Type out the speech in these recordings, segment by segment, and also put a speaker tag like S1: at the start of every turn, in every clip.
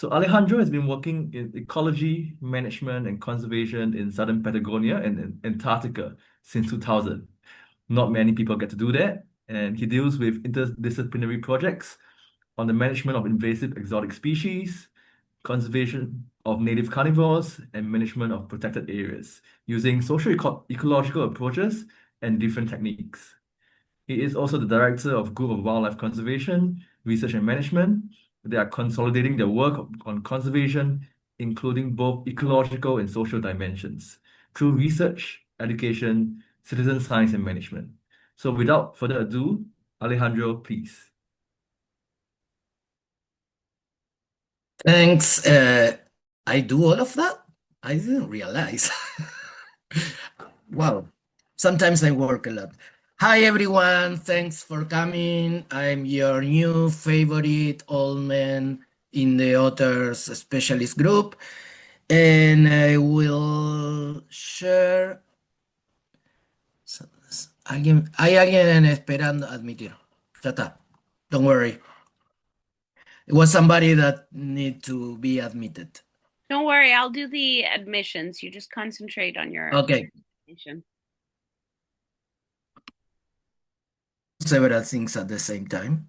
S1: So Alejandro has been working in ecology, management, and conservation in southern Patagonia and in Antarctica since 2000. Not many people get to do that, and he deals with interdisciplinary projects on the management of invasive exotic species, conservation of native carnivores, and management of protected areas using ecological approaches and different techniques. He is also the director of Group of Wildlife Conservation, Research and Management. They are consolidating their work on conservation, including both ecological and social dimensions, through research, education, citizen science, and management. So without further ado, Alejandro, please.
S2: Thanks. I do all of that? I didn't realize. Wow. Sometimes I work a lot. Hi, everyone. Thanks for coming. I'm your new favorite old man in the Otters specialist group, and I will share. Hay alguien esperando admitir. Ya está. Don't worry. It was somebody that need to be admitted.
S3: Don't worry, I'll do the admissions. You just concentrate on your
S2: Okay.
S3: admission.
S2: Several things at the same time.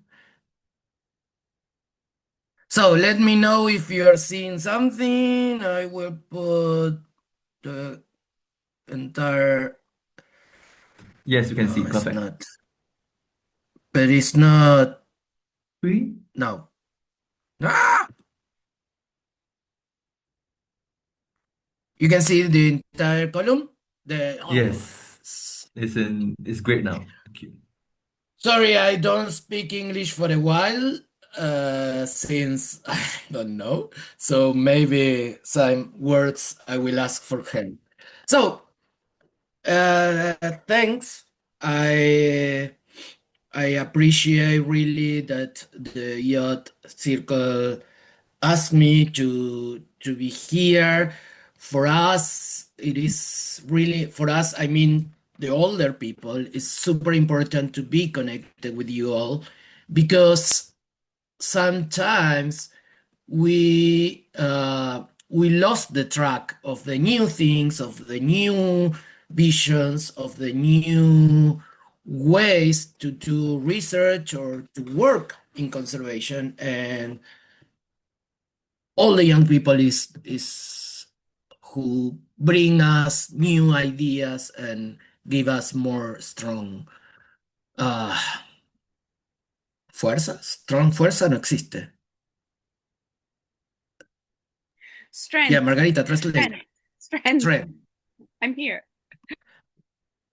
S2: So let me know if you are seeing something. I will put the entire.
S1: Yes, you can
S2: No,
S1: see.
S2: it's
S1: Perfect.
S2: not. But it's not.
S1: Three?
S2: No. Ah! You can see the entire column.
S1: Yes. It's great now. Thank you.
S2: Sorry, I don't speak English for a while, since I don't know. So maybe some words I will ask for help. So, thanks. I appreciate really that the yacht circle asked me to be here. For us, it is really for us. I mean, the older people, it's super important to be connected with you all because sometimes we lost the track of the new things, of the new visions, of the new ways to do research or to work in conservation, and all the young people is who bring us new ideas and give us more strong fuerza. Strong fuerza no existe.
S3: Strength.
S2: Yeah, Margarita, translate.
S3: Strength.
S2: Strength.
S3: I'm here.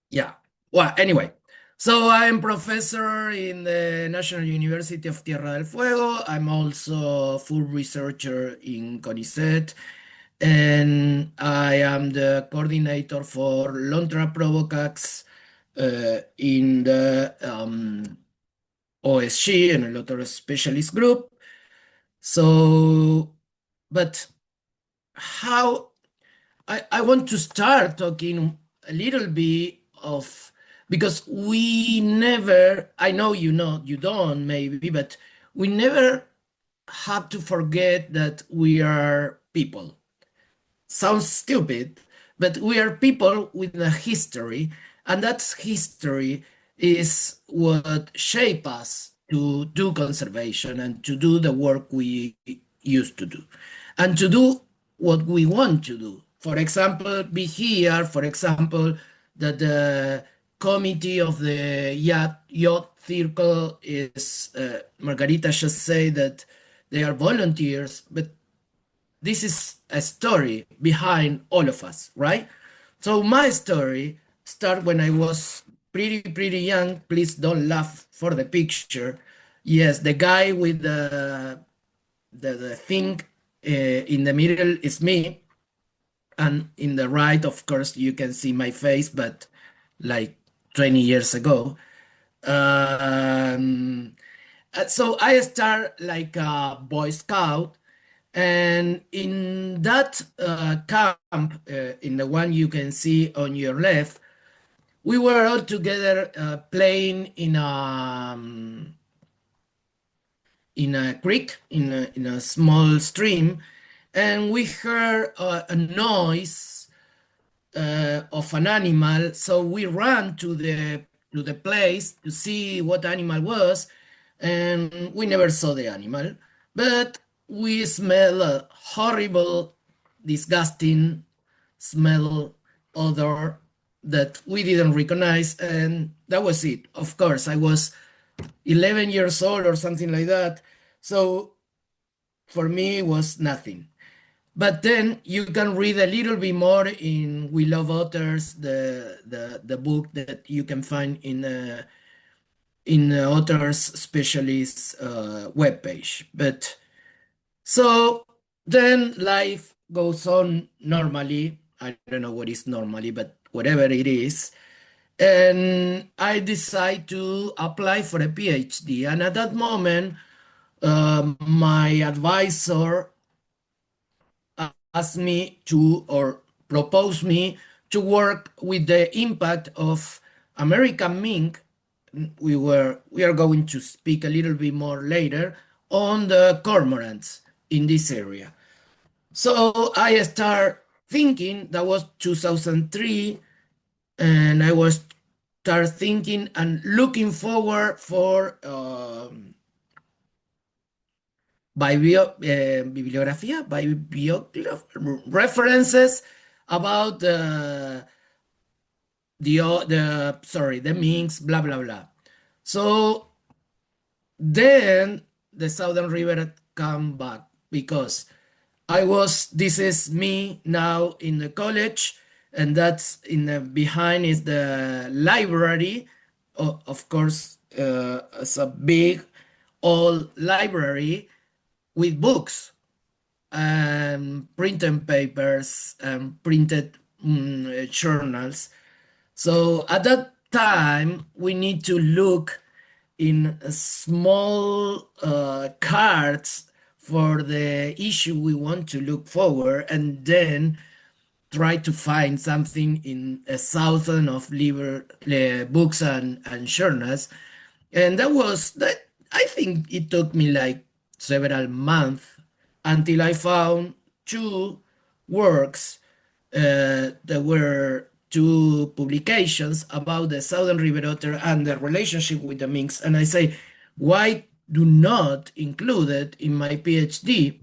S2: Yeah. Well, anyway, so I'm professor in the National University of Tierra del Fuego. I'm also a full researcher in CONICET, and I am the coordinator for Lontra Provocax in the OSG and a lot of specialist group. So, but how I want to start talking a little bit of because we never, I know you don't maybe, but we never have to forget that we are people. Sounds stupid, but we are people with a history, and that history is what shape us to do conservation and to do the work we used to do and to do what we want to do. For example, be here, for example, that the committee of the yacht circle is Margarita just say that they are volunteers, but this is a story behind all of us, right? So my story started when I was pretty young. Please don't laugh for the picture. Yes, the guy with the thing in the middle is me, and in the right, of course, you can see my face, but like 20 years ago. So I start like a Boy Scout, and in that camp, in the one you can see on your left, we were all together playing in a creek, in a small stream, and we heard a noise of an animal. So we ran to the place to see what animal was, and we never saw the animal. But we smell a horrible, disgusting smell odor that we didn't recognize, and that was it. Of course, I was 11 years old or something like that. So for me, it was nothing. But then you can read a little bit more in We Love Otters, the book that you can find in Otters Specialist webpage. But so then life goes on normally. I don't know what is normally, but whatever it is. And I decide to apply for a PhD. And at that moment, my advisor asked me to, or proposed me to work with the impact of American mink. We are going to speak a little bit more later on the cormorants in this area. So I start thinking, that was 2003, and I was start thinking and looking forward for references about the minks, blah blah blah. So then the Southern River come back because this is me now in the college, and that's in the behind is the library. Of course, it's a big old library with books and printed papers and printed journals. So at that time, we need to look in small cards for the issue we want to look forward, and then try to find something in a thousand of books and journals. And that was that. I think it took me like several months until I found two works. There were two publications about the Southern River Otter and the relationship with the minks. And I say, why do not include it in my PhD?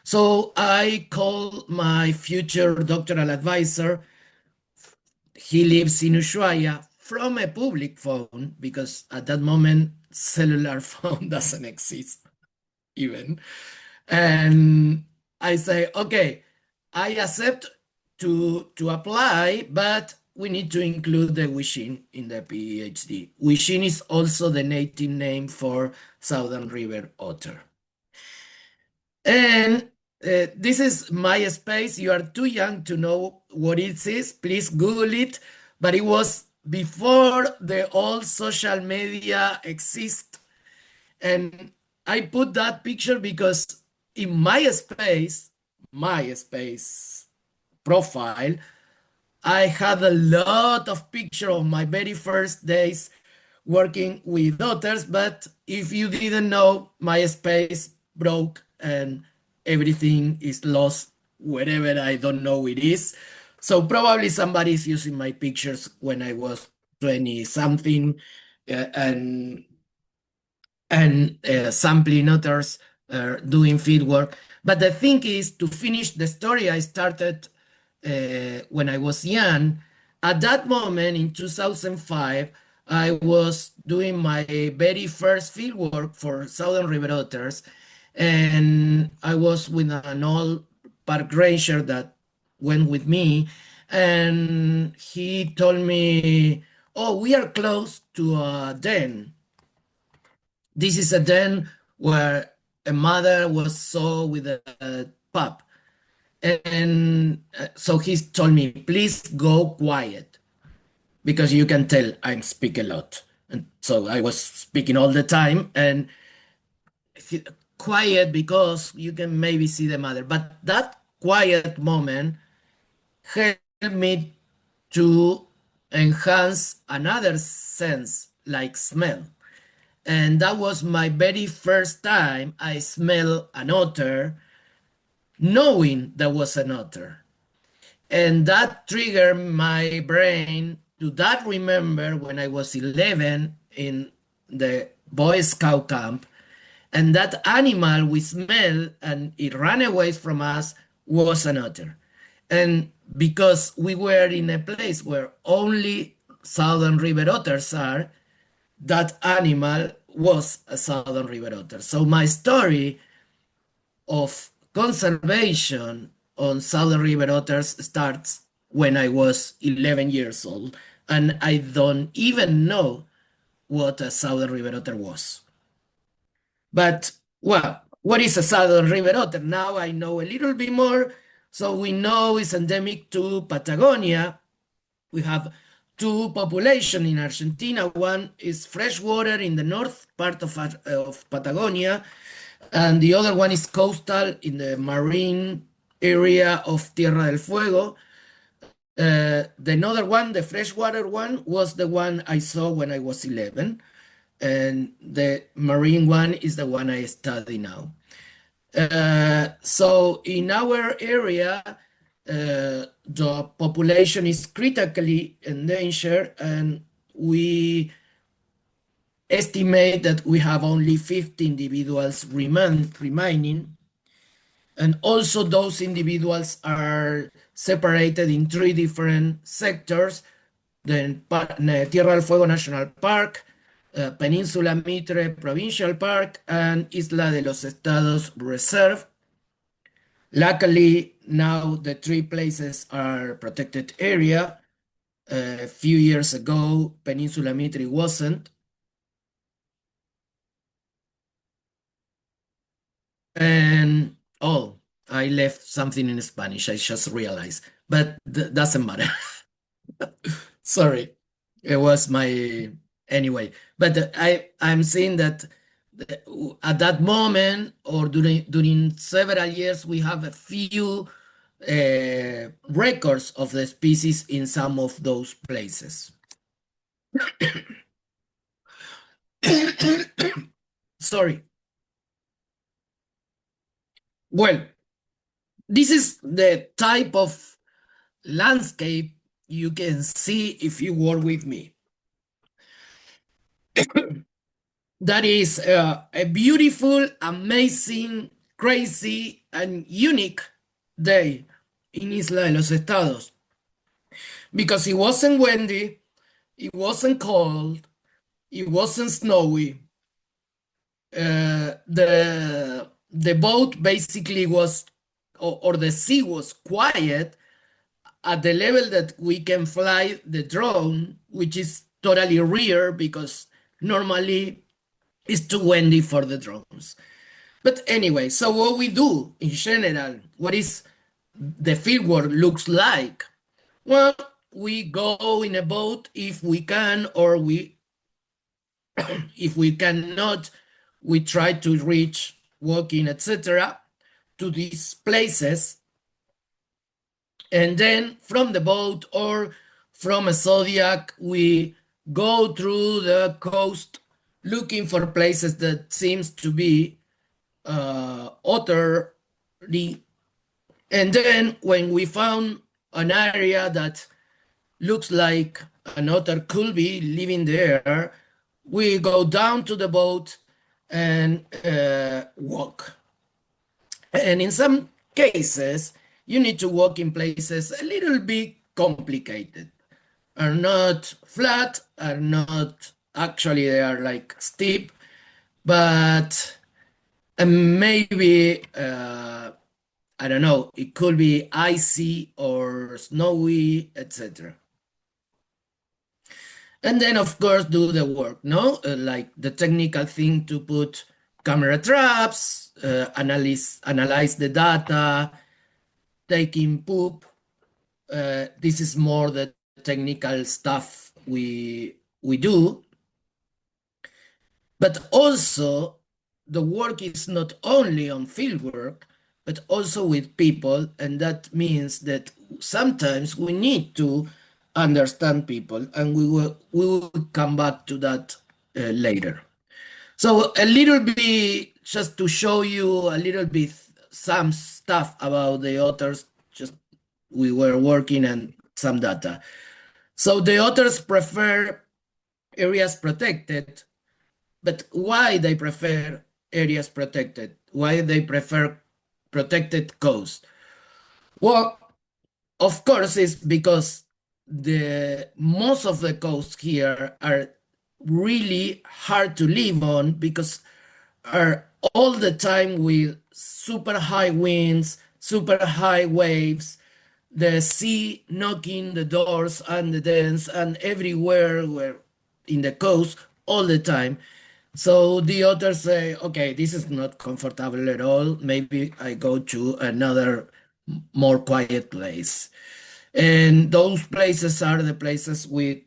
S2: So I call my future doctoral advisor. He lives in Ushuaia, from a public phone, because at that moment cellular phone doesn't exist even. And I say, okay, I accept to apply, but we need to include the Wishin in the PhD. Wishin is also the native name for Southern River Otter. And this is MySpace. You are too young to know what it is. Please Google it. But it was before the old social media exist. And I put that picture because in MySpace profile, I had a lot of pictures of my very first days working with otters. But if you didn't know, MySpace broke and everything is lost wherever I don't know it is. So probably somebody is using my pictures when I was 20 something and sampling otters, doing field work. But the thing is, to finish the story I started when I was young, at that moment in 2005, I was doing my very first field work for Southern River Otters, and I was with an old park ranger that went with me, and he told me, "Oh, we are close to a den. This is a den where a mother was saw with a pup." And so he told me, please go quiet, because you can tell I speak a lot. And so I was speaking all the time, and quiet because you can maybe see the mother. But that quiet moment helped me to enhance another sense, like smell. And that was my very first time I smelled an otter, knowing there was an otter. And that triggered my brain to that remember when I was 11 in the Boy Scout camp. And that animal we smelled and it ran away from us was an otter. And because we were in a place where only Southern River Otters are, that animal was a Southern River Otter. So my story of conservation on Southern River Otters starts when I was 11 years old, and I don't even know what a Southern River Otter was. But, well, what is a Southern River Otter? Now I know a little bit more. So we know it's endemic to Patagonia. We have two populations in Argentina. One is freshwater in the north part of Patagonia, and the other one is coastal in the marine area of Tierra del Fuego. The other one, the freshwater one, was the one I saw when I was 11, and the marine one is the one I study now. So in our area, the population is critically endangered, and we estimate that we have only 50 individuals remaining. And also those individuals are separated in three different sectors: the Tierra del Fuego National Park, Península Mitre Provincial Park, and Isla de los Estados Reserve. Luckily, now the three places are protected area. A few years ago, Península Mitre wasn't. And oh, I left something in Spanish, I just realized, but doesn't matter. Sorry, it was my anyway. But I'm saying that at that moment or during several years, we have a few records of the species in some of those places. Sorry. Well, this is the type of landscape you can see if you work with me. That is a beautiful, amazing, crazy, and unique day in Isla de los Estados. Because it wasn't windy, it wasn't cold, it wasn't snowy. The boat basically was, or the sea was quiet at the level that we can fly the drone, which is totally rare because normally it's too windy for the drones. But anyway, so what we do in general, what is the fieldwork looks like? Well, we go in a boat if we can, or if we cannot, we try to reach walking, etc., to these places. And then from the boat or from a Zodiac, we go through the coast looking for places that seems to be otterly. And then when we found an area that looks like an otter could be living there, we go down to the boat and walk. And in some cases, you need to walk in places a little bit complicated, are not flat, are not, actually they are like steep, but maybe, I don't know, it could be icy or snowy, etc. And then, of course, do the work, no? Like the technical thing to put camera traps, analyze the data, taking poop. This is more the technical stuff we do. But also, the work is not only on field work, but also with people, and that means that sometimes we need to understand people, and we will come back to that later. So a little bit, just to show you a little bit some stuff about the otters, just we were working and some data. So the otters prefer areas protected, but why they prefer areas protected? Why they prefer protected coast? Well, of course, it's because the most of the coasts here are really hard to live on because are all the time with super high winds, super high waves, the sea knocking the doors and the dens and everywhere where in the coast all the time. So the otters say, okay, this is not comfortable at all. Maybe I go to another more quiet place. And those places are the places with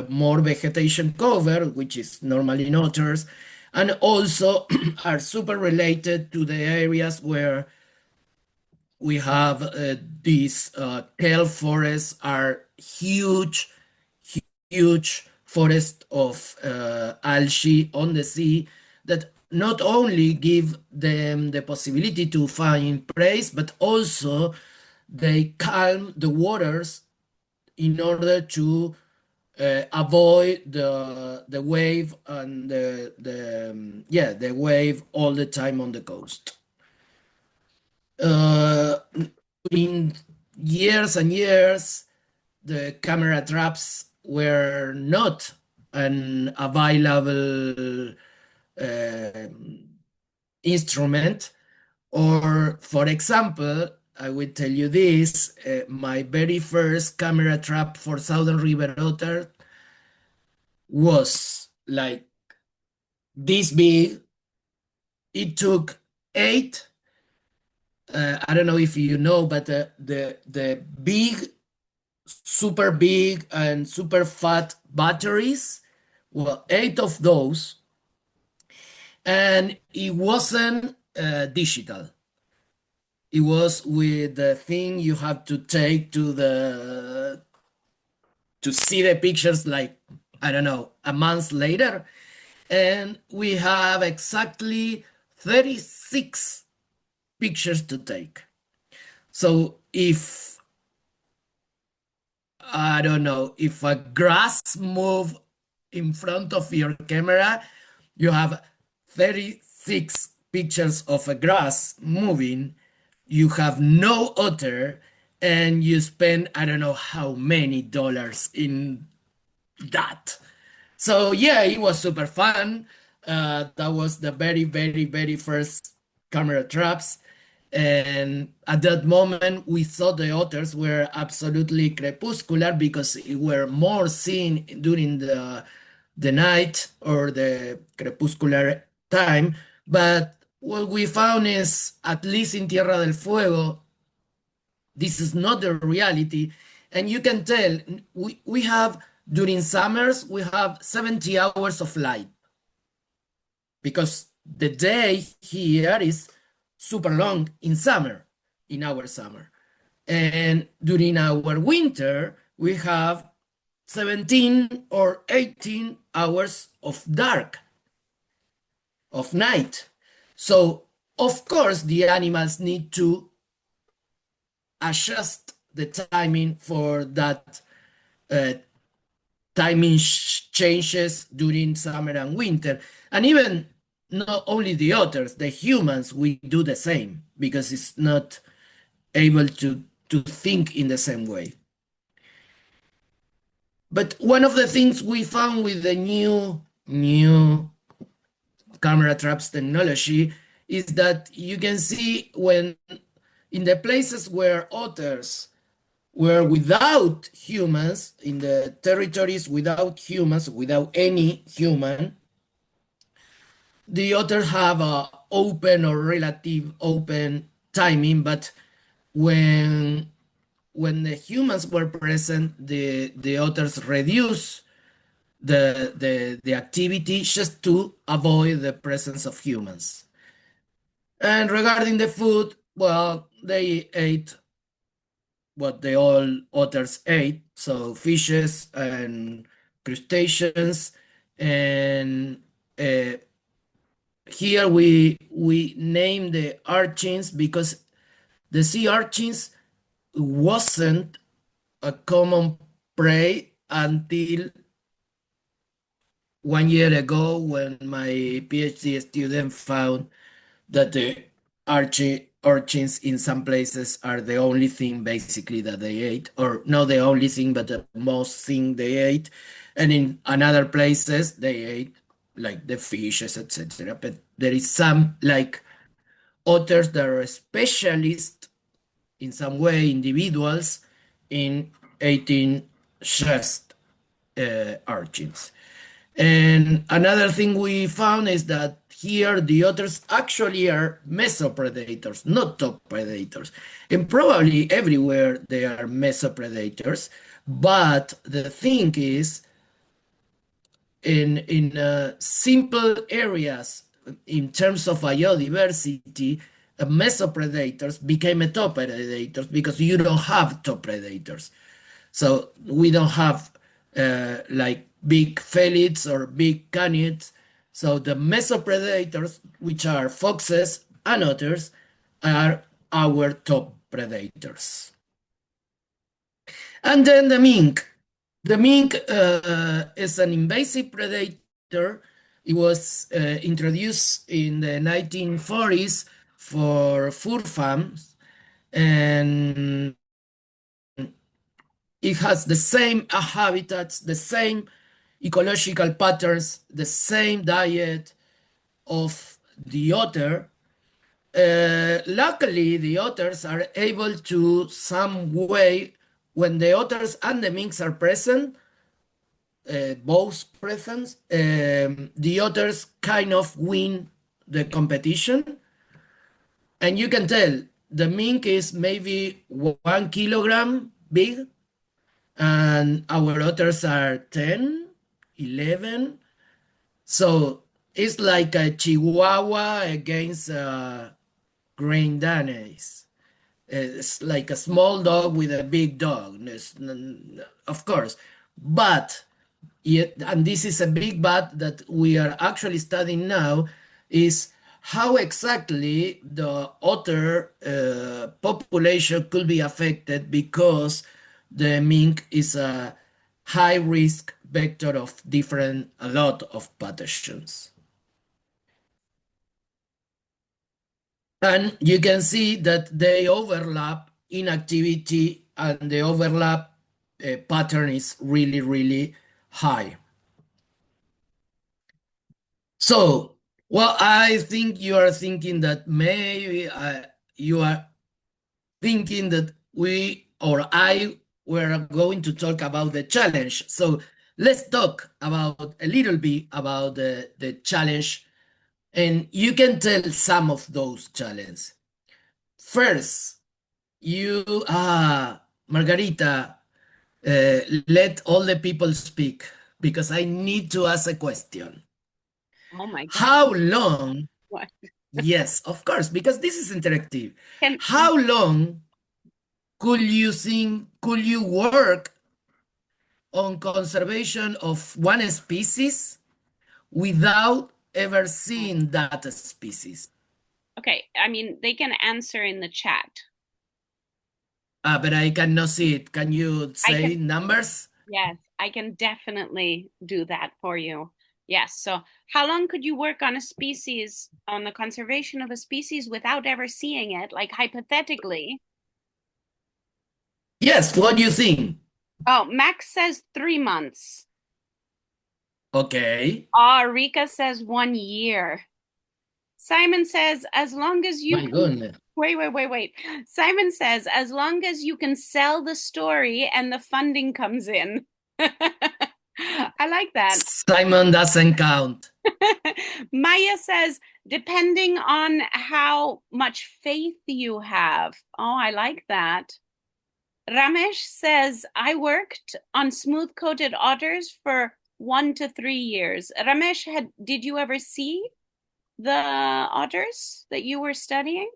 S2: more vegetation cover, which is normally in otters, and also are super related to the areas where we have these kelp forests are huge forest of algae on the sea that not only give them the possibility to find prey, but also they calm the waters in order to avoid the wave and the wave all the time on the coast. In years and years, the camera traps were not an available instrument. Or, for example, I will tell you this, my very first camera trap for Southern River Otter was like this big. It took eight. I don't know if you know, but the big, super big and super fat batteries, well, eight of those, and it wasn't digital. It was with the thing you have to take to see the pictures like, I don't know, a month later. And we have exactly 36 pictures to take. So if, I don't know, if a grass move in front of your camera, you have 36 pictures of a grass moving, you have no otter, and you spend I don't know how many dollars in that. So yeah, it was super fun. That was the very first camera traps. And at that moment, we thought the otters were absolutely crepuscular because it were more seen during the night or the crepuscular time. But what we found is, at least in Tierra del Fuego, this is not the reality. And you can tell we have, during summers, we have 70 hours of light because the day here is super long in summer, in our summer. And during our winter, we have 17 or 18 hours of dark, of night. So, of course, the animals need to adjust the timing for that timing changes during summer and winter. And even not only the otters, the humans, we do the same because it's not able to think in the same way. But one of the things we found with the new camera traps technology is that you can see when in the places where otters were without humans, in the territories without humans, without any human, the otters have a open or relative open timing, but when the humans were present, the otters reduce the activity just to avoid the presence of humans. And regarding the food, well, they ate what the all otters ate, so fishes and crustaceans and here we name the urchins because the sea urchins wasn't a common prey until 1 year ago when my PhD student found that the urchins in some places are the only thing basically that they ate, or not the only thing, but the most thing they ate. And in another places they ate like the fishes, etc. But there is some like otters that are specialists in some way, individuals in 18 just urchins. And another thing we found is that here the otters actually are mesopredators, not top predators. And probably everywhere they are mesopredators. But the thing is, in simple areas, in terms of biodiversity, mesopredators became a top predators because you don't have top predators. So we don't have like big felids or big canids. So the mesopredators, which are foxes and otters, are our top predators. And then the mink. The mink is an invasive predator. It was introduced in the 1940s for fur farms, and it has the same habitats, the same ecological patterns, the same diet of the otter. Luckily, the otters are able to some way, when the otters and the minks are present, both present, the otters kind of win the competition. And you can tell the mink is maybe 1 kilogram big, and our otters are 10, 11. So it's like a Chihuahua against a Great Danes. It's like a small dog with a big dog, of course. But yet, and this is a big but that we are actually studying now, is how exactly the otter population could be affected because the mink is a high risk vector of a lot of pathogens. And you can see that they overlap in activity, and the overlap pattern is really, really high. So, well, I think you are thinking that maybe you are thinking that we or I were going to talk about the challenge. So let's talk about a little bit about the challenge, and you can tell some of those challenges. First, Margarita, let all the people speak because I need to ask a question.
S3: Oh my God.
S2: How long?
S3: What?
S2: Yes, of course, because this is interactive.
S3: Can
S2: How long could you work on conservation of one species without ever seeing that species?
S3: okay, I mean they can answer in the chat.
S2: But I cannot see it. Can you
S3: I
S2: say
S3: can
S2: numbers?
S3: yes, I can definitely do that for you. Yes. So how long could you work on a species, on the conservation of a species without ever seeing it? Like hypothetically.
S2: Yes, what do you think?
S3: Oh, Max says 3 months.
S2: Okay.
S3: Rika says 1 year. Simon says, as long as you
S2: My
S3: can
S2: goodness.
S3: wait. Simon says, as long as you can sell the story and the funding comes in. I like that.
S2: Simon doesn't count.
S3: Maya says, depending on how much faith you have. Oh, I like that. Ramesh says, I worked on smooth coated otters for 1 to 3 years. Ramesh, did you ever see the otters that you were studying?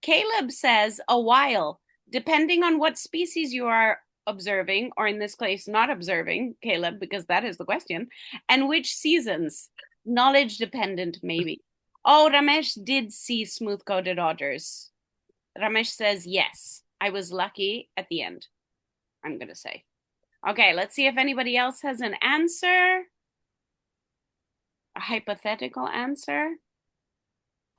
S3: Caleb says, a while, depending on what species you are observing, or in this case, not observing, Caleb, because that is the question, and which seasons. Knowledge dependent, maybe. Oh, Ramesh did see smooth-coated otters. Ramesh says, yes, I was lucky at the end, I'm going to say. Okay, let's see if anybody else has an answer. A hypothetical answer.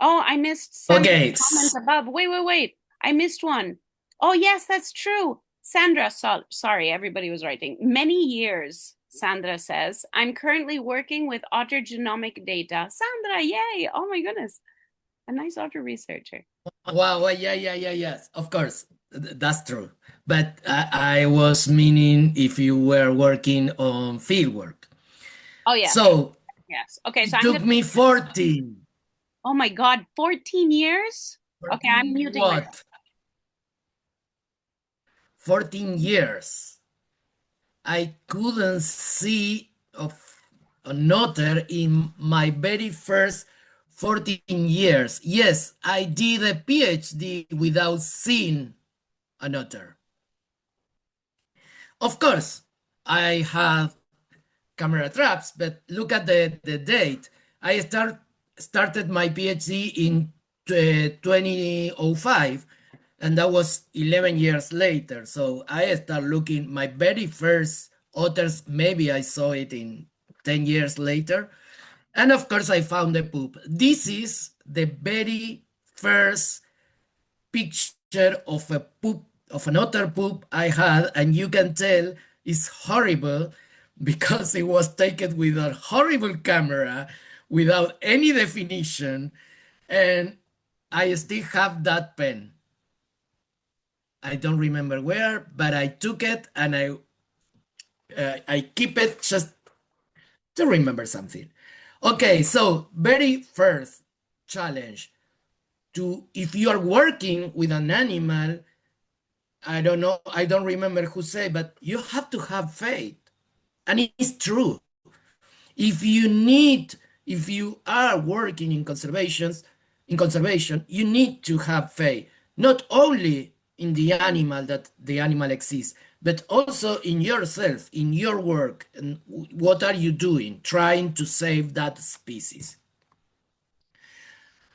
S3: Oh, I missed Sandra's
S2: Okay.
S3: comment above. Wait. I missed one. Oh, yes, that's true. Sandra, sorry, everybody was writing. Many years, Sandra says. I'm currently working with otter genomic data. Sandra, yay. Oh my goodness. A nice otter researcher.
S2: Wow, yes, of course, that's true. But I was meaning if you were working on fieldwork.
S3: Oh, yeah.
S2: So
S3: Yes. Okay, so
S2: it
S3: I'm
S2: took
S3: gonna.
S2: me 14.
S3: Oh my God, 14 years? Okay, I'm
S2: 14
S3: muting myself.
S2: what? 14 years. I couldn't see of an otter in my very first 14 years. Yes, I did a PhD without seeing an otter. Of course, I had camera traps, but look at the date. I started my PhD in 2005, and that was 11 years later. So I started looking my very first otters. Maybe I saw it in 10 years later. And of course, I found the poop. This is the very first picture of a poop, of an otter poop I had, and you can tell it's horrible because it was taken with a horrible camera without any definition, and I still have that pen. I don't remember where, but I took it and I keep it just to remember something. Okay, so very first challenge to, if you are working with an animal, I don't know, I don't remember who said, but you have to have faith. And it's true. If you need, if you are working in conservation, you need to have faith, not only in the animal that the animal exists, but also in yourself, in your work, and what are you doing, trying to save that species.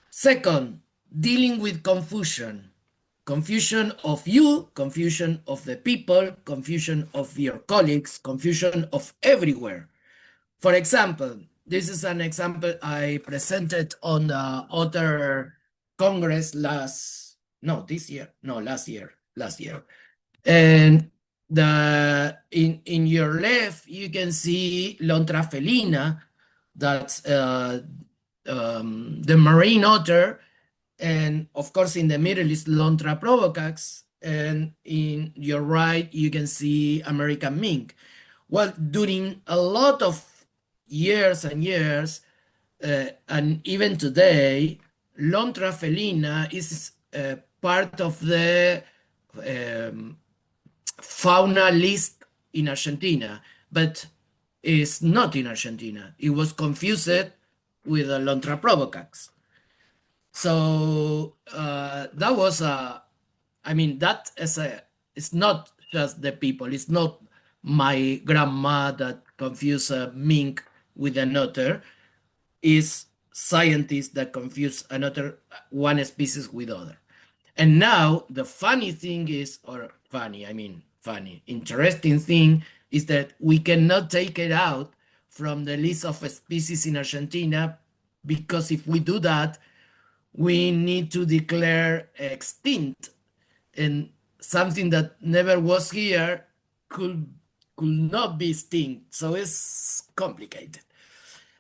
S2: Second, dealing with confusion. Confusion of you, confusion of the people, confusion of your colleagues, confusion of everywhere. For example, this is an example I presented on the Otter Congress last year. And in your left, you can see Lontra felina, that's the marine otter, and of course in the middle is Lontra provocax, and in your right you can see American mink. Well, during a lot of years and years, and even today, Lontra felina is part of the um, fauna list in Argentina, but is not in Argentina. It was confused with a Lontra provocax. So that was I mean, that is it's not just the people. It's not my grandma that confused a mink with an otter. It's scientists that confuse another one species with other. And now the funny thing is, or funny, I mean funny, interesting thing is that we cannot take it out from the list of species in Argentina, because if we do that, we need to declare extinct, and something that never was here could not be extinct. So it's complicated.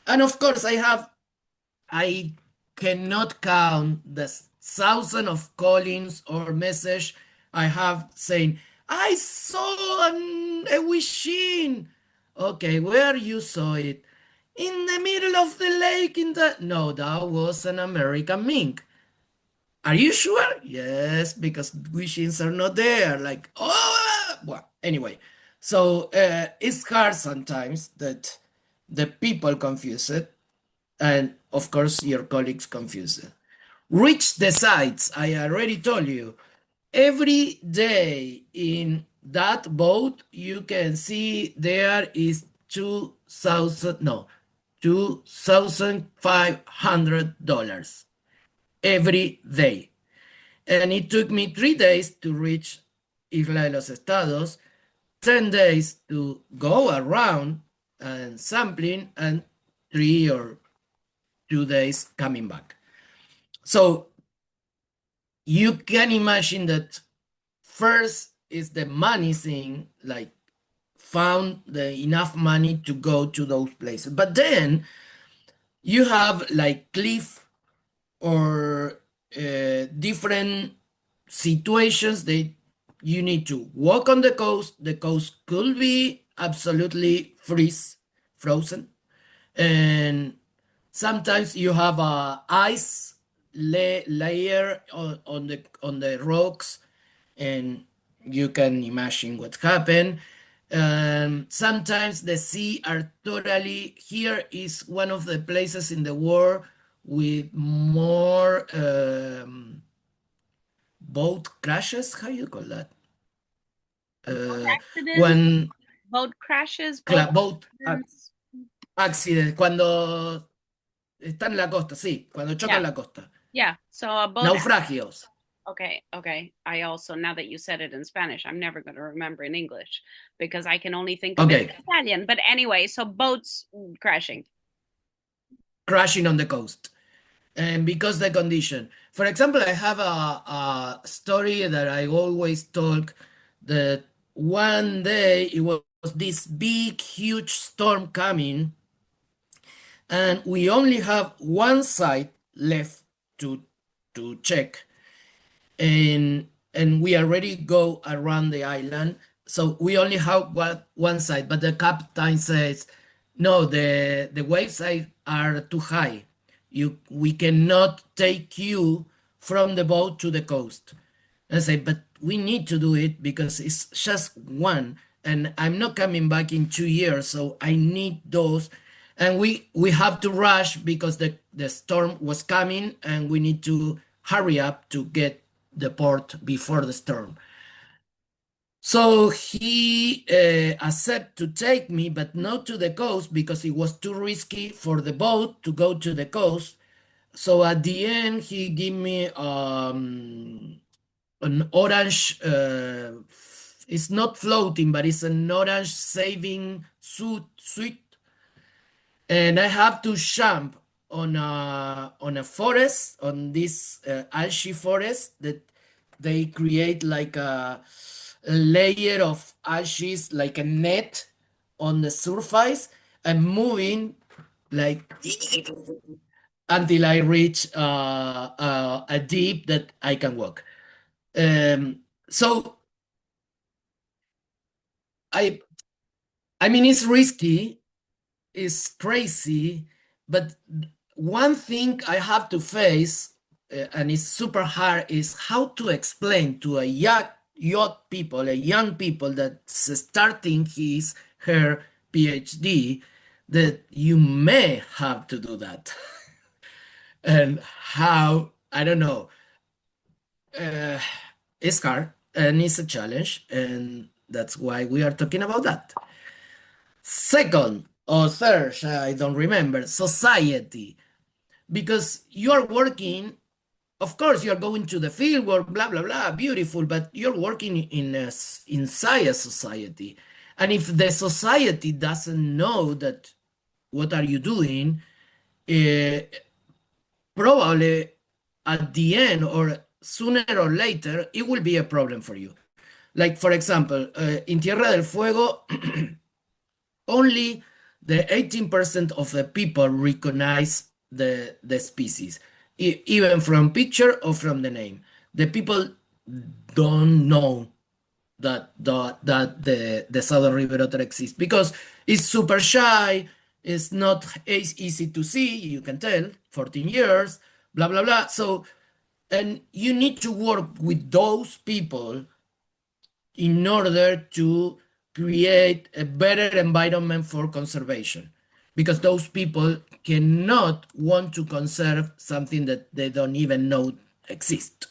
S2: And of course, I cannot count the thousand of callings or message I have saying, I saw a wishing. Okay, where you saw it? In the middle of the lake in the... No, that was an American mink. Are you sure? Yes, because wishings are not there. Like, oh, well, anyway. So it's hard sometimes that the people confuse it, and of course your colleagues confuse it. Reach the sites. I already told you. Every day in that boat, you can see there is 2,000, no, $2,500 every day. And it took me 3 days to reach Isla de los Estados, 10 days to go around and sampling, and 3 or 2 days coming back. So you can imagine that first is the money thing, like found enough money to go to those places. But then you have like cliff or different situations that you need to walk on the coast. The coast could be absolutely frozen, and sometimes you have a ice layer on the rocks, and you can imagine what happened. Sometimes the sea are totally, here is one of the places in the world with more boat crashes. How you call that?
S3: Accidents,
S2: When
S3: boat crashes, boat
S2: boat
S3: accidents.
S2: accident, cuando está en la costa, sí, cuando chocan
S3: Yeah.
S2: la costa.
S3: Yeah. So a boat.
S2: Naufragios.
S3: Okay. I also, now that you said it in Spanish, I'm never going to remember in English because I can only think of it in Italian. But anyway, so boats crashing.
S2: Crashing on the coast. And because the condition. For example, I have a story that I always talk, that one day it was this big, huge storm coming, and we only have one side left to check, and we already go around the island, so we only have one side. But the captain says, no, the waves are too high. We cannot take you from the boat to the coast. I say, but we need to do it because it's just one, and I'm not coming back in 2 years, so I need those. And we have to rush because the storm was coming, and we need to hurry up to get the port before the storm. So he accepted to take me, but not to the coast because it was too risky for the boat to go to the coast. So at the end, he gave me an orange, it's not floating, but it's an orange saving suit, and I have to jump on a forest, on this algae forest that they create, like a layer of algae, like a net on the surface, and moving like until I reach a deep that I can walk. So I mean, it's risky, it's crazy, but one thing I have to face, and it's super hard, is how to explain to a young people that's starting her PhD, that you may have to do that. And how, I don't know, it's hard and it's a challenge, and that's why we are talking about that. Second or third, I don't remember, society. Because you are working, of course, you are going to the field work, blah, blah, blah, beautiful, but you're working inside a society. And if the society doesn't know that what are you doing, probably at the end or sooner or later, it will be a problem for you. Like, for example, in Tierra del Fuego, only the 18% of the people recognize the species, even from picture or from the name. The people don't know that the Southern River Otter exists because it's super shy, it's not easy to see, you can tell, 14 years, blah, blah, blah. So, and you need to work with those people in order to create a better environment for conservation, because those people cannot want to conserve something that they don't even know exists,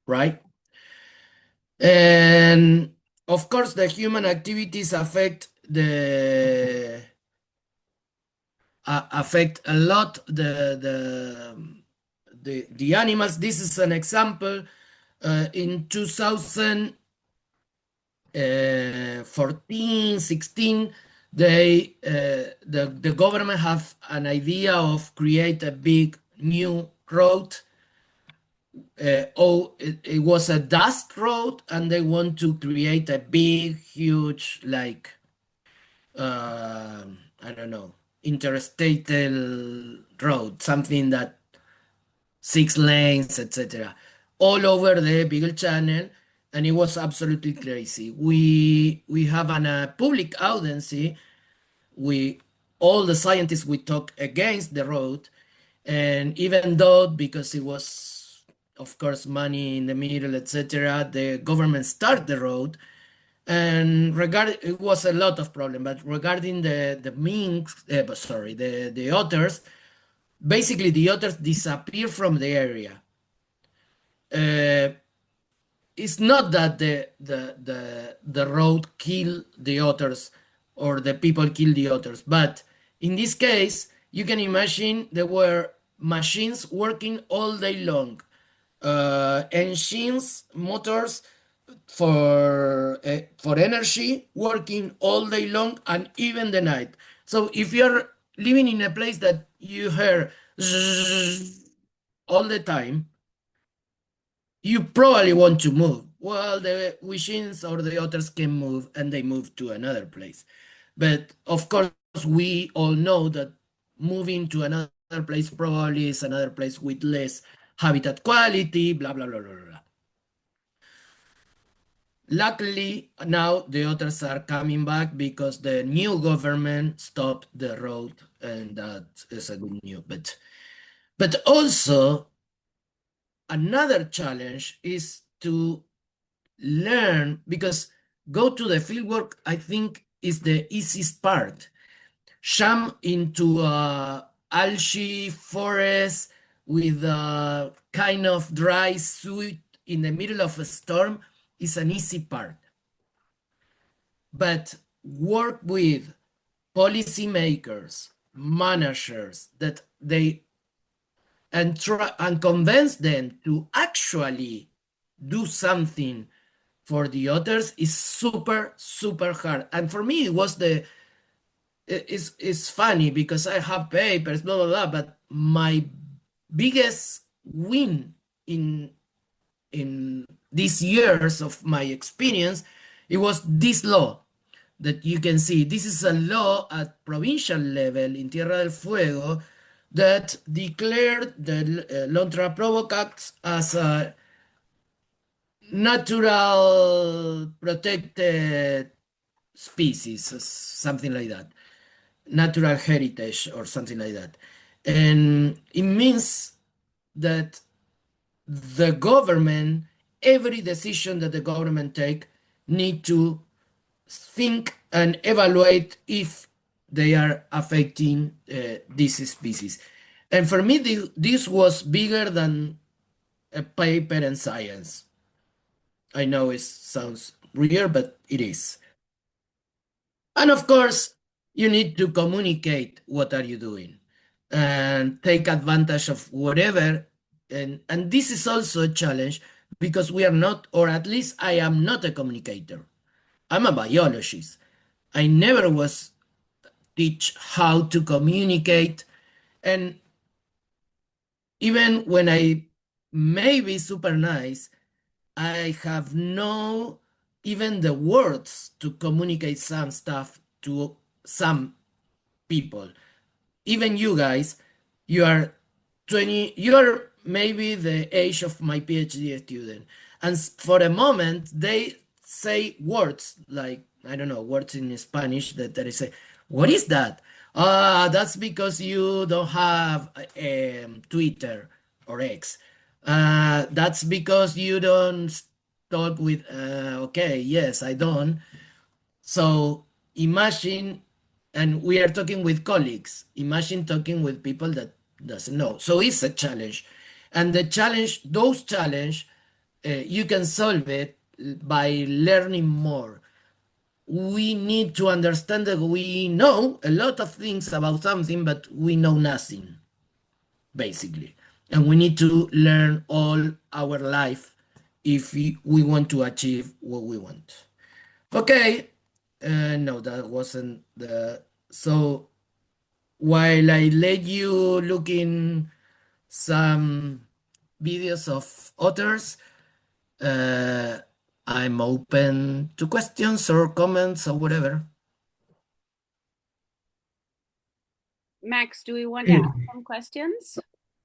S2: right? And of course, the human activities affect affect a lot the animals. This is an example. In 2014, 16, the government have an idea of create a big new road. It was a dust road, and they want to create a big, huge, like I don't know, interstate road, something that 6 lanes, etc., all over the Beagle Channel, and it was absolutely crazy. We have a public audience. We all the scientists we talk against the road, and even though because it was, of course, money in the middle, etc., the government start the road. And it was a lot of problem, but regarding the minks, sorry, the otters, basically the otters disappear from the area. It's not that the road kill the otters or the people kill the otters, but in this case, you can imagine there were machines working all day long, engines, motors for energy working all day long and even the night. So if you're living in a place that you hear all the time, you probably want to move. Well, the machines or the otters can move and they move to another place. But of course, we all know that moving to another place probably is another place with less habitat quality, blah, blah, blah, blah, blah. Luckily, now the otters are coming back because the new government stopped the road, and that is a good news. But also, another challenge is to learn, because go to the fieldwork, I think, is the easiest part. Jump into algae forest with a kind of dry suit in the middle of a storm is an easy part. But work with policymakers, managers, that they and try and convince them to actually do something for the otters is super, super hard. And for me, it's funny because I have papers, blah, blah, blah, but my biggest win in these years of my experience, it was this law that you can see. This is a law at provincial level in Tierra del Fuego that declared the Lontra provocax as a natural protected species, something like that, natural heritage or something like that. And it means that the government, every decision that the government take, need to think and evaluate if they are affecting this species. And for me, this was bigger than a paper in science. I know it sounds weird, but it is. And of course, you need to communicate what are you doing and take advantage of whatever. And this is also a challenge because we are not, or at least I am not a communicator. I'm a biologist. I never was teach how to communicate. And even when I may be super nice, I have no even the words to communicate some stuff to some people. Even you guys, you are 20, you are maybe the age of my PhD student. And for a moment, they say words like, I don't know, words in Spanish that they say, what is that? That's because you don't have Twitter or X. That's because you don't talk with, okay, yes, I don't. So imagine, and we are talking with colleagues, imagine talking with people that doesn't know. So it's a challenge. And the challenge, those challenge, you can solve it by learning more. we need to understand that we know a lot of things about something, but we know nothing, basically. And we need to learn all our life if we want to achieve what we want. Okay, no, that wasn't the. So while I let you look in some videos of otters, uh, I'm open to questions or comments or whatever.
S3: Max, do we want to ask some questions?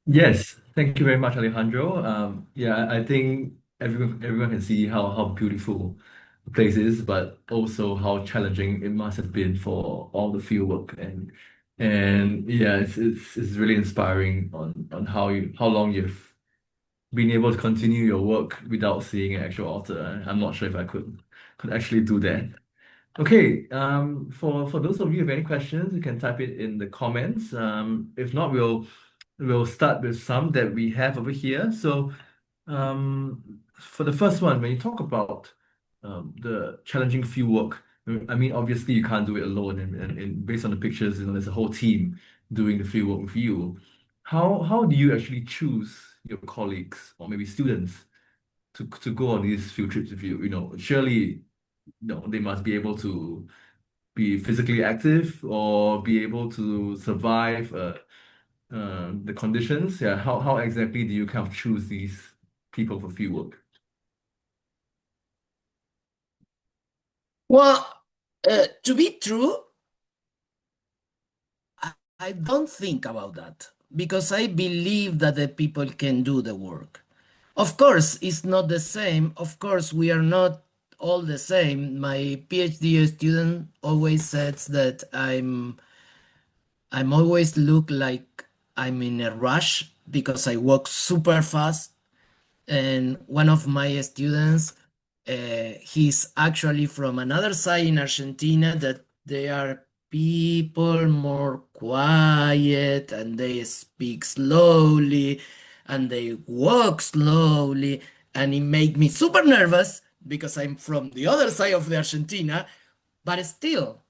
S1: Yes, thank you very much, Alejandro. Yeah, I think everyone can see how beautiful the place is, but also how challenging it must have been for all the field work and yeah, it's really inspiring on how long you've been able to continue your work without seeing an actual otter. I'm not sure if I could actually do that. Okay, for those of you who have any questions, you can type it in the comments. If not, we'll start with some that we have over here. So, for the first one, when you talk about the challenging field work, I mean, obviously you can't do it alone, and based on the pictures, there's a whole team doing the field work with you. How do you actually choose your colleagues or maybe students to go on these field trips with you? Surely, they must be able to be physically active or be able to survive the conditions. Yeah, how exactly do you kind of choose these people for field work?
S2: Well, to be true, I don't think about that because I believe that the people can do the work. Of course, it's not the same. Of course, we are not all the same. My PhD student always says that I'm always look like I'm in a rush because I walk super fast. And one of my students, he's actually from another side in Argentina that they are people more quiet and they speak slowly and they walk slowly, and it make me super nervous because I'm from the other side of the Argentina, but still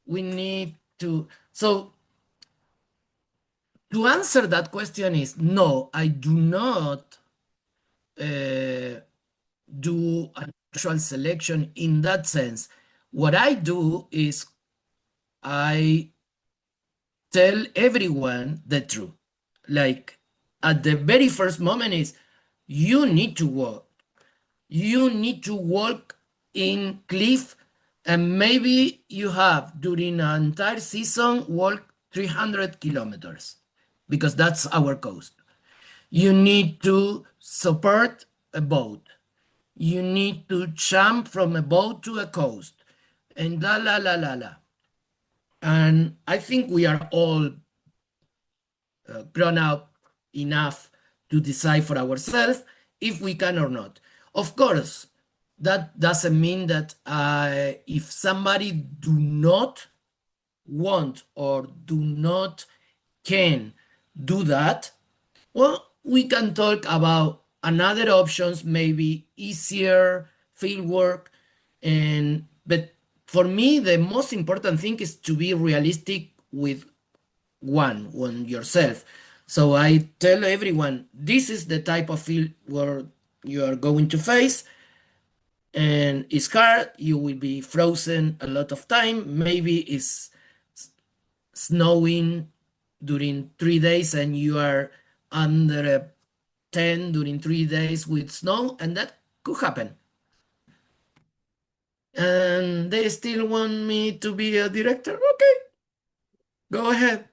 S2: we need to. So to answer that question is no, I do not uh, do a natural selection in that sense. What I do is I tell everyone the truth. Like at the very first moment is you need to walk. You need to walk in cliff, and maybe you have during an entire season walk 300 kilometers because that's our coast. You need to support a boat. You need to jump from a boat to a coast, and la la la la la. And I think we are all grown up enough to decide for ourselves if we can or not. Of course, that doesn't mean that if somebody do not want or do not can do that, well, we can talk about another options, maybe easier field work, and but for me, the most important thing is to be realistic with one yourself. So I tell everyone this is the type of field where you are going to face, and it's hard. You will be frozen a lot of time. Maybe it's snowing during 3 days, and you are under a 10 during 3 days with snow, and that could happen. And they still want me to be a director. Okay, go ahead.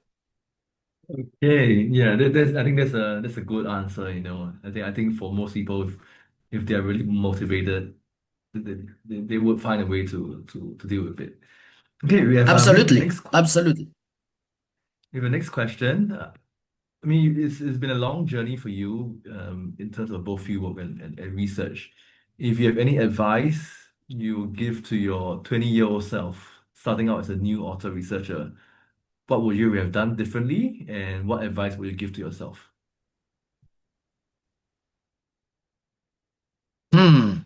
S1: Okay, yeah, I think that's a good answer. I think for most people, if they are really motivated, they would find a way to deal with it. Okay, we have the
S2: Absolutely,
S1: next
S2: absolutely.
S1: we have the next question. I mean, it's been a long journey for you in terms of both fieldwork and research. If you have any advice you give to your 20-year-old self starting out as a new author researcher, what would you have done differently, and what advice would you give to yourself?
S2: Hmm.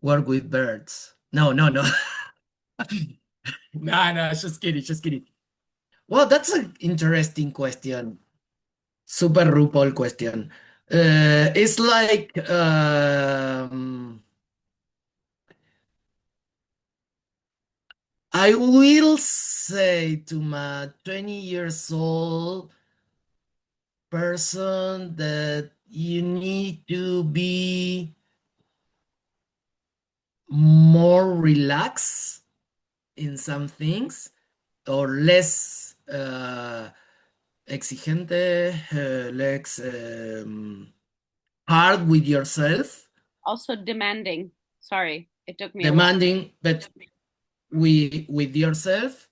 S2: Work with birds. No, no, no. No, just kidding, just kidding. Well, that's an interesting question. Super RuPaul question. It's like I will say to my 20 years old person that you need to be more relaxed in some things or less exigente, less hard with yourself,
S3: Also demanding. Sorry, it took me a while.
S2: demanding, but with yourself,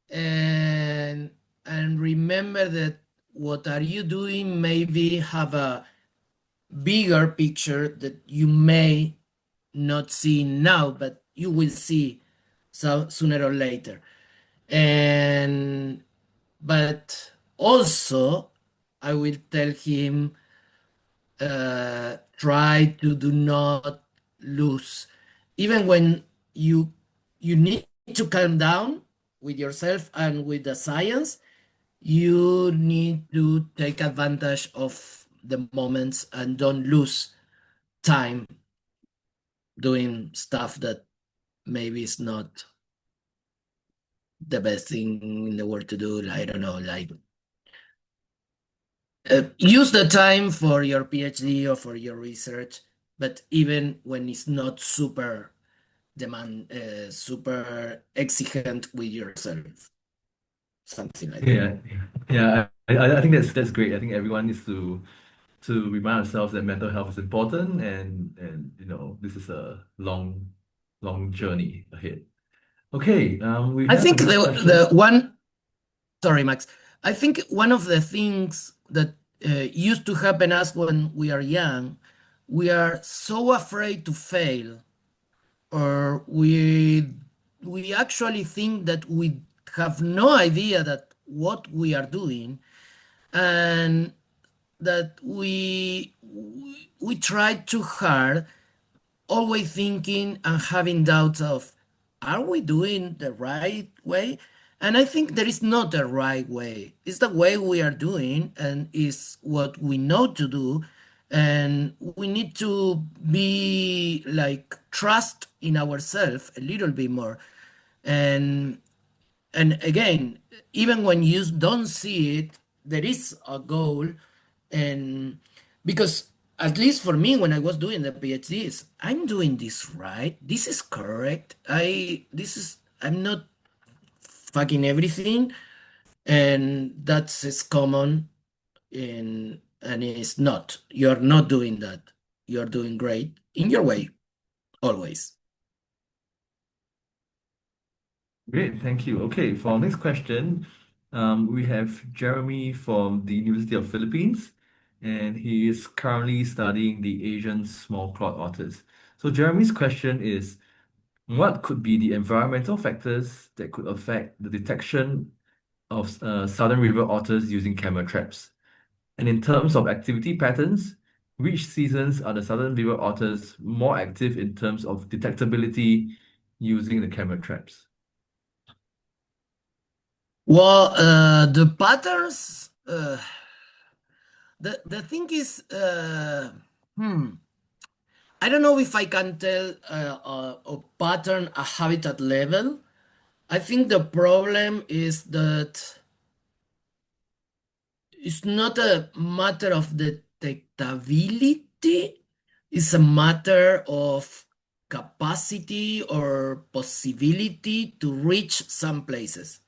S2: and remember that what are you doing maybe have a bigger picture that you may not see now, but you will see so sooner or later. And but also I will tell him try to do not lose, even when you need to calm down with yourself and with the science. You need to take advantage of the moments and don't lose time doing stuff that maybe is not the best thing in the world to do. I don't know, like use the time for your PhD or for your research, but even when it's not super exigent with yourself, something like that.
S1: Yeah, yeah. I think that's great. I think everyone needs to remind ourselves that mental health is important, and this is a long journey ahead. Okay, we
S2: I
S1: have the
S2: think
S1: next
S2: the
S1: question.
S2: one, sorry, Max. I think one of the things that used to happen us when we are young, we are so afraid to fail, or we actually think that we have no idea that what we are doing, and that we try too hard, always thinking and having doubts of, are we doing the right way? And I think there is not a right way. It's the way we are doing and is what we know to do. And we need to be like trust in ourselves a little bit more. And again, even when you don't see it, there is a goal. And because at least for me, when I was doing the PhDs, I'm doing this right, this is correct, I'm not fucking everything. And that's is common in, and it's not, you're not doing that, you're doing great in your way, always.
S1: Great, thank you. Okay, for our next question, we have Jeremy from the University of Philippines, and he is currently studying the Asian small clawed otters. So Jeremy's question is, what could be the environmental factors that could affect the detection of Southern River otters using camera traps? And in terms of activity patterns, which seasons are the Southern River otters more active in terms of detectability using the camera traps?
S2: Well, the patterns, the thing is, hmm, I don't know if I can tell a pattern, a habitat level. I think the problem is that it's not a matter of detectability, it's a matter of capacity or possibility to reach some places.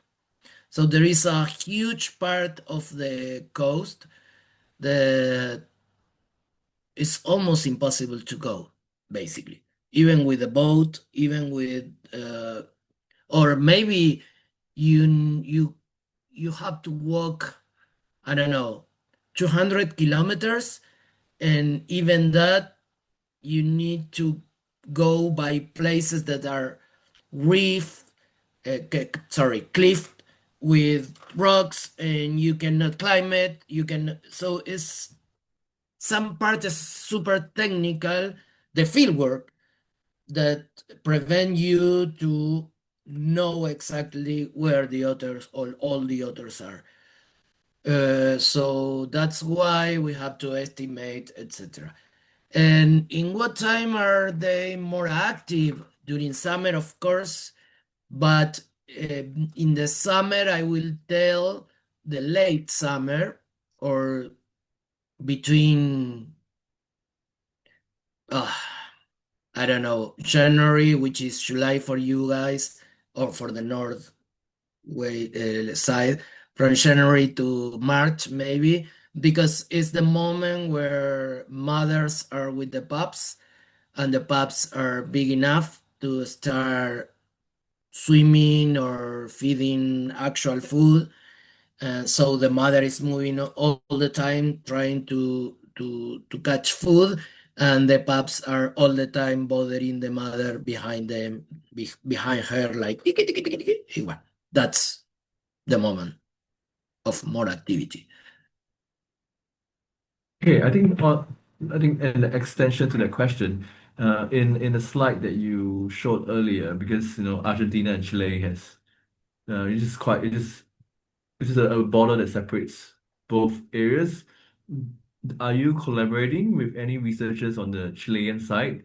S2: So there is a huge part of the coast that is almost impossible to go, basically. Even with a boat, even with or maybe you you have to walk, I don't know, 200 kilometers, and even that you need to go by places that are reef, cliff with rocks, and you cannot climb it. You can, so it's some part is super technical, the field work, that prevent you to know exactly where the otters or all the otters are. So that's why we have to estimate, etc. And in what time are they more active? During summer, of course, but in the summer, I will tell the late summer or between, I don't know, January, which is July for you guys, or for the north way side, from January to March, maybe, because it's the moment where mothers are with the pups and the pups are big enough to start swimming or feeding actual food. So the mother is moving all the time trying to catch food, and the pups are all the time bothering the mother behind them, behind her, like "Tiki, tiki, tiki, tiki." Well, that's the moment of more activity.
S1: Okay, I think an extension to that question, in the slide that you showed earlier, because Argentina and Chile has, it's just a border that separates both areas. Are you collaborating with any researchers on the Chilean side?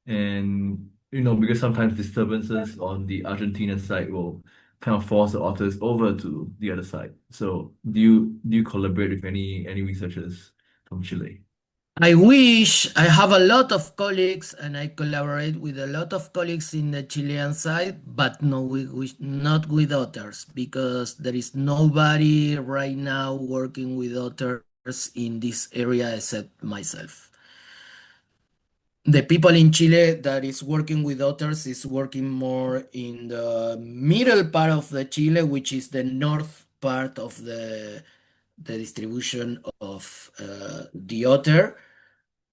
S1: And because sometimes disturbances on the Argentinian side will kind of force the otters over to the other side. So do you collaborate with any researchers from Chile?
S2: I wish I have a lot of colleagues and I collaborate with a lot of colleagues in the Chilean side, but no, not with otters because there is nobody right now working with otters in this area except myself. The people in Chile that is working with otters is working more in the middle part of the Chile, which is the north part of the distribution of the otter.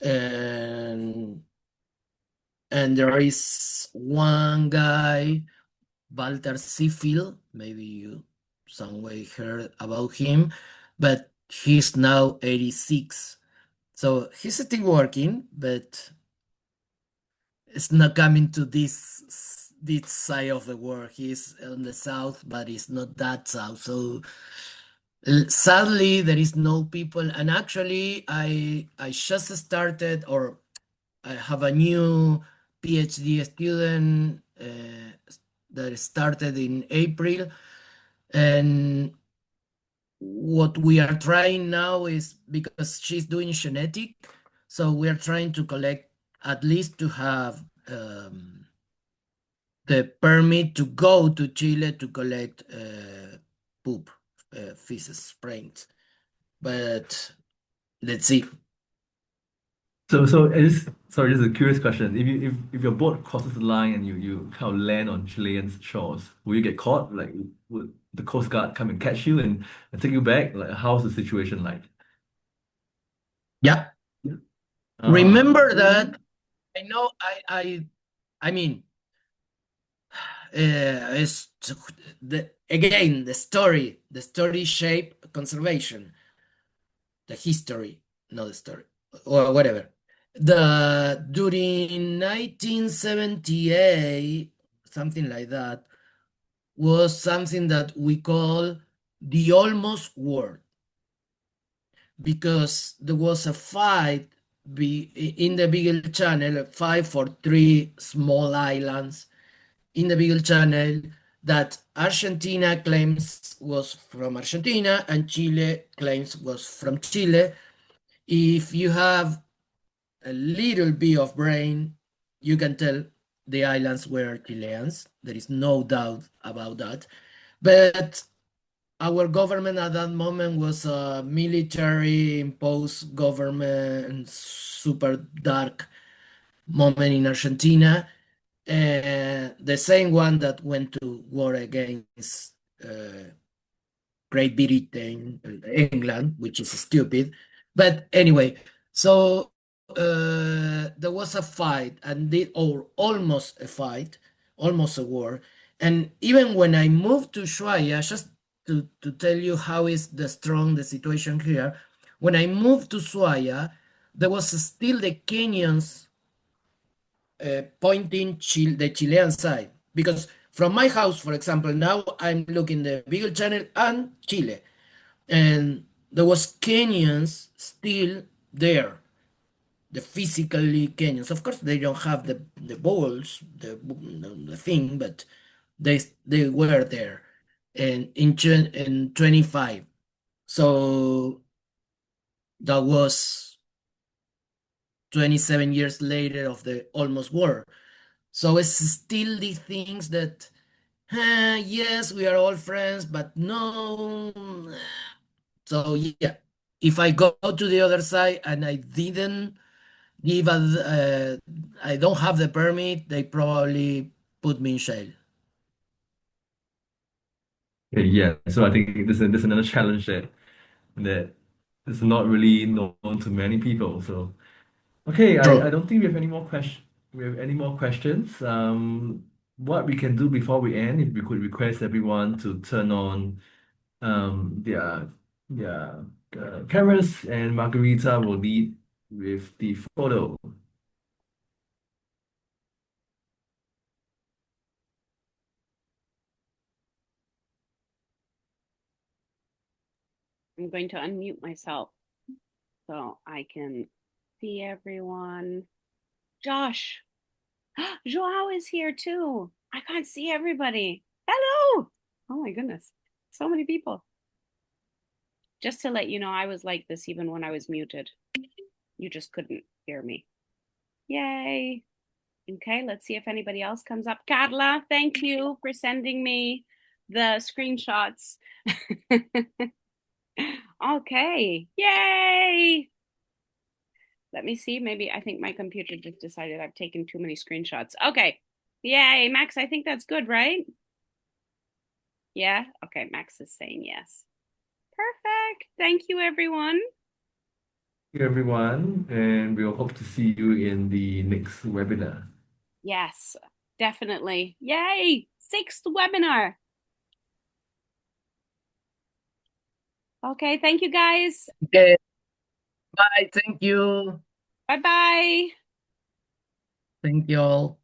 S2: And there is one guy, Walter Seafield, maybe you some way heard about him, but he's now 86. So he's still working, but it's not coming to this side of the world. He's on the south, but it's not that south. So sadly, there is no people. And actually, I just started, or I have a new PhD student that started in April, and what we are trying now is because she's doing genetic, so we are trying to collect at least to have the permit to go to Chile to collect poop, feces, sprains. But let's see.
S1: So sorry, just a curious question. If your boat crosses the line and you kind of land on Chilean shores, will you get caught? Like, would the Coast Guard come and catch you and take you back? Like, how's the situation like?
S2: Yeah.
S1: Ah,
S2: Remember that I know I mean it's again the story shape conservation, the history, not the story, or whatever. The during 1978, something like that, was something that we call the almost war, because there was a fight in the Beagle Channel, a fight for three small islands in the Beagle Channel that Argentina claims was from Argentina and Chile claims was from Chile. If you have a little bit of brain, you can tell the islands were Chileans. There is no doubt about that. But our government at that moment was a military imposed government, super dark moment in Argentina. The same one that went to war against Great Britain, England, which is stupid. But anyway, so there was a fight, or almost a fight, almost a war. And even when I moved to Ushuaia, just to tell you how is the situation here, when I moved to Ushuaia, there was still the Kenyans pointing the Chilean side. Because from my house, for example, now I'm looking the Beagle Channel and Chile. And there was Kenyans still there, the physically Kenyans. Of course, they don't have the balls, the thing, but they were there, and in 25. So that was 27 years later of the almost war. So it's still the things that, yes, we are all friends, but no. So yeah, if I go to the other side and I didn't give I don't have the permit, they probably put me in jail.
S1: Yeah, so I think there's another challenge that is not really known to many people. So okay, I
S2: True.
S1: don't think we have any more questions. What we can do before we end, if we could request everyone to turn on their cameras, and Margarita will lead with the photo.
S3: I'm going to unmute myself so I can see everyone. Josh, Joao is here too. I can't see everybody. Hello. Oh my goodness. So many people. Just to let you know, I was like this even when I was muted. You just couldn't hear me. Yay. Okay, let's see if anybody else comes up. Carla, thank you for sending me the screenshots. Okay, yay. Let me see. Maybe I think my computer just decided I've taken too many screenshots. Okay, yay. Max, I think that's good, right? Yeah, okay, Max is saying yes. Perfect. Thank you, everyone.
S1: Thank you, everyone, and we'll hope to see you in the next webinar.
S3: Yes, definitely. Yay, 6th webinar. Okay, thank you guys.
S2: Okay. Bye. Thank you.
S3: Bye-bye.
S2: Thank you all.